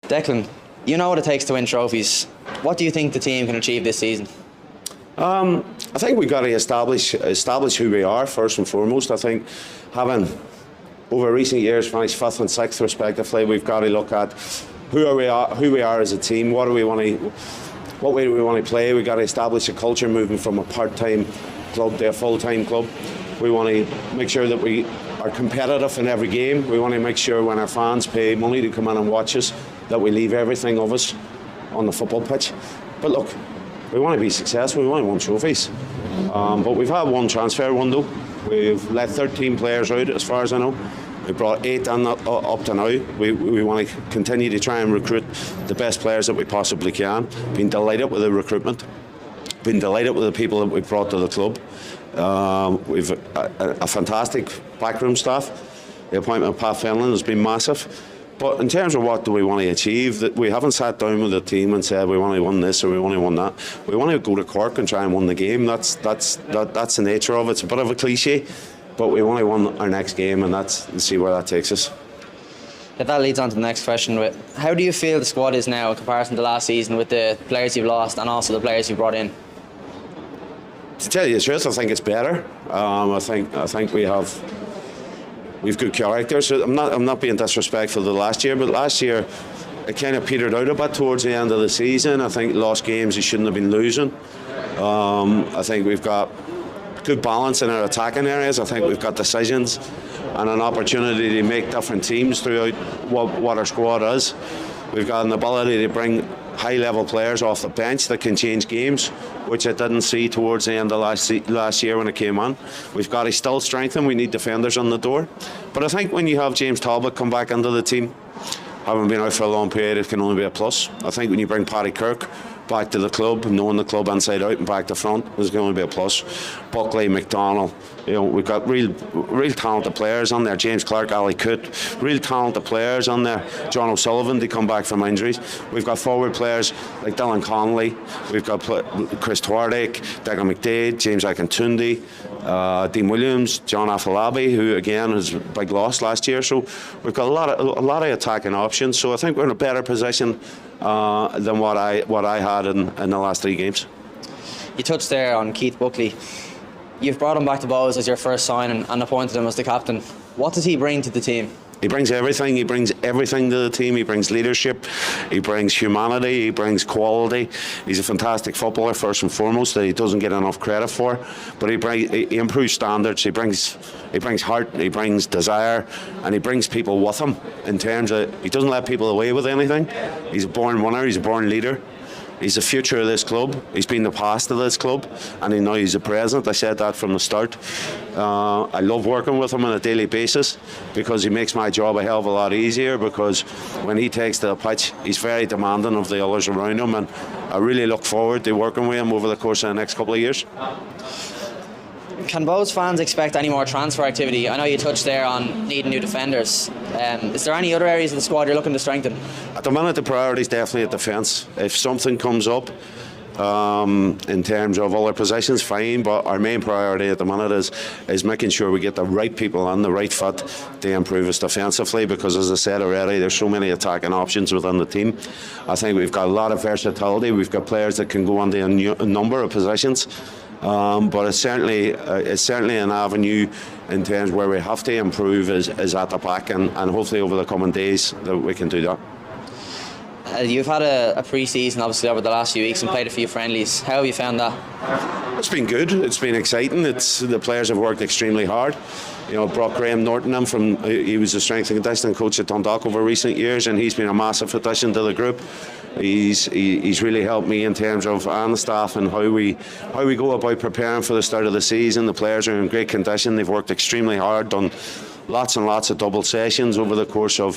Declan, you know what it takes to win trophies. What do you think the team can achieve this season? I think we've got to establish who we are first and foremost. I think having over recent years finished 5th and 6th respectively, we've got to look at who we are as a team. What way do we want to play? We've got to establish a culture moving from a part-time club to a full-time club. We want to make sure that we are competitive in every game. We want to make sure when our fans pay money to come in and watch us that we leave everything of us on the football pitch. But look, we want to be successful, we want to win trophies. But we've had one transfer window. We've let 13 players out as far as I know. We brought 8 in up to now. We want to continue to try and recruit the best players that we possibly can. Been delighted with the recruitment. Been delighted with the people that we've brought to the club. We've a fantastic backroom staff. The appointment of Pat Fenlon has been massive. But in terms of what do we want to achieve, that we haven't sat down with the team and said we want to win this or we want to win that. We want to go to Cork and try and win the game. That's the nature of it. It's a bit of a cliche, but we want to win our next game, and see where that takes us. Yeah, that leads on to the next question. How do you feel the squad is now in comparison to last season with the players you've lost and also the players you brought in? To tell you the truth, I think it's better. I think we've good characters. I'm not being disrespectful to last year, but last year it kind of petered out a bit towards the end of the season. I think lost games you shouldn't have been losing. I think we've got good balance in our attacking areas. I think we've got decisions and an opportunity to make different teams throughout what our squad is. We've got an ability to bring high-level players off the bench that can change games, which I didn't see towards the end of last year when it came on. We've got to still strengthen. We need defenders on the door. But I think when you have James Talbot come back into the team, having been out for a long period, it can only be a plus. I think when you bring Paddy Kirk back to the club, knowing the club inside out and back to front, is going to be a plus. Buckley, McDonald, we've got real talented players on there. James Clark, Ali Coote, real talented players on there. John O'Sullivan to come back from injuries. We've got forward players like Dylan Connolly. We've got Chris Twardick, Declan McDade, James Akintunde, Dean Williams, John Afolabi, who again was a big loss last year. So we've got a lot of attacking options. So I think we're in a better position than what I had in the last 3 games. You touched there on Keith Buckley. You've brought him back to Bohs as your first signing and appointed him as the captain. What does he bring to the team? He brings everything. He brings everything to the team. He brings leadership. He brings humanity. He brings quality. He's a fantastic footballer first and foremost that he doesn't get enough credit for. But he improves standards. He brings heart. He brings desire, and he brings people with him. In terms of he doesn't let people away with anything. He's a born winner. He's a born leader. He's the future of this club. He's been the past of this club, and now he's the present. I said that from the start. I love working with him on a daily basis because he makes my job a hell of a lot easier, because when he takes to the pitch, he's very demanding of the others around him, and I really look forward to working with him over the course of the next couple of years. Can Bohs fans expect any more transfer activity? I know you touched there on needing new defenders. Is there any other areas of the squad you're looking to strengthen? At the minute, the priority is definitely at defence. If something comes up in terms of other positions, fine, but our main priority at the minute is making sure we get the right people on the right fit to improve us defensively, because as I said already, there's so many attacking options within the team. I think we've got a lot of versatility. We've got players that can go on to a number of positions. But it's certainly an avenue in terms where we have to improve is at the back, and hopefully over the coming days that we can do that. You've had a pre-season obviously over the last few weeks and played a few friendlies. How have you found that? It's been good. It's been exciting. The players have worked extremely hard. Brought Graham Norton in he was the strength and conditioning coach at Dundalk over recent years, and he's been a massive addition to the group. He's really helped me in terms of and the staff and how we go about preparing for the start of the season. The players are in great condition. They've worked extremely hard, done lots and lots of double sessions over the course of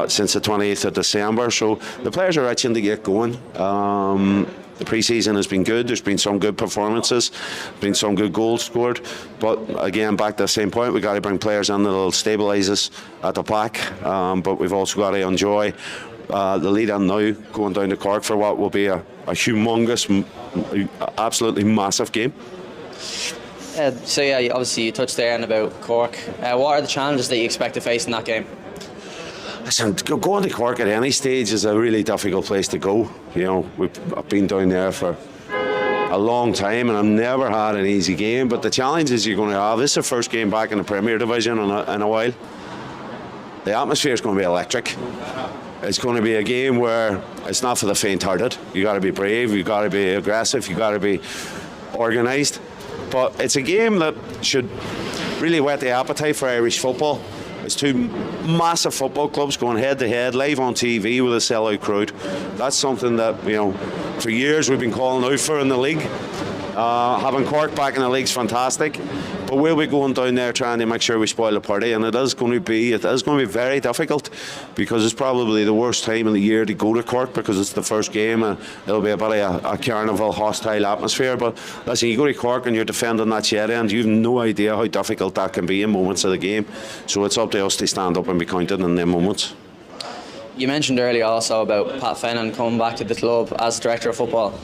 since the 28th of December. So the players are itching to get going. The pre-season has been good. There's been some good performances, been some good goals scored, but again, back to the same point, we've got to bring players in that'll stabilise us at the back, but we've also got to enjoy the lead on now going down to Cork for what will be a humongous, absolutely massive game. So obviously you touched there on about Cork. What are the challenges that you expect to face in that game? Listen, going to Cork at any stage is a really difficult place to go. You know, I've been down there for a long time and I've never had an easy game, but the challenges you're going to have, this is the first game back in the Premier Division in a while. The atmosphere is going to be electric. It's going to be a game where it's not for the faint-hearted. You got to be brave, you got to be aggressive, you got to be organised. But it's a game that should really whet the appetite for Irish football. It's two massive football clubs going head-to-head, live on TV with a sellout crowd. That's something that, you know, for years we've been calling out for in the league. Having Cork back in the league's fantastic, but we'll be going down there trying to make sure we spoil the party, and it is going to be very difficult, because it's probably the worst time of the year to go to Cork, because it's the first game and it'll be a bit of a carnival, hostile atmosphere. But listen, you go to Cork and you're defending that shed end, you've no idea how difficult that can be in moments of the game. So it's up to us to stand up and be counted in them moments. You mentioned earlier also about Pat Fennan coming back to the club as director of football.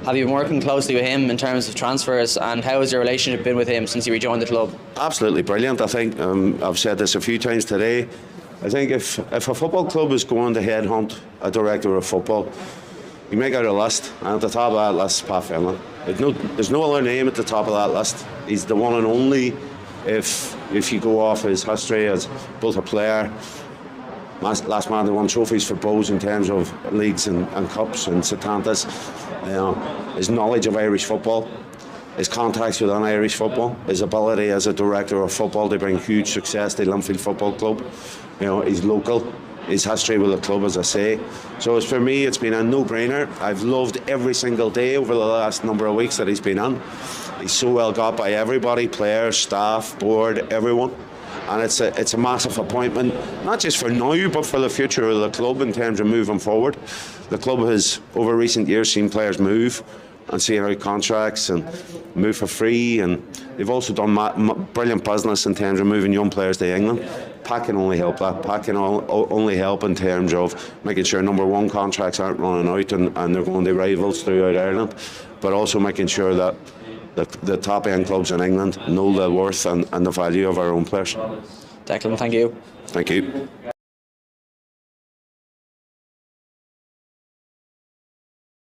Have you been working closely with him in terms of transfers, and how has your relationship been with him since he rejoined the club? Absolutely brilliant. I think I've said this a few times today. I think if a football club is going to headhunt a director of football, you make out a list, and at the top of that list is Pat Fennan. There's no other name at the top of that list. He's the one and only. If you go off his history as both a player, last man that won trophies for Bows in terms of leagues and cups and Setantas, his knowledge of Irish football, his contacts within Irish football, his ability as a director of football to bring huge success to Linfield Football Club. He's local, his history with the club, as I say. So for me, it's been a no-brainer. I've loved every single day over the last number of weeks that he's been on. He's so well got by everybody, players, staff, board, everyone. And it's a massive appointment, not just for now, but for the future of the club in terms of moving forward. The club has, over recent years, seen players move and seeing out contracts and move for free, and they've also done brilliant business in terms of moving young players to England. Pat can only help that. Pat can only help in terms of making sure number one contracts aren't running out and they're going to rivals throughout Ireland, but also making sure that the top end clubs in England know the worth and the value of our own players. Declan, thank you. Thank you.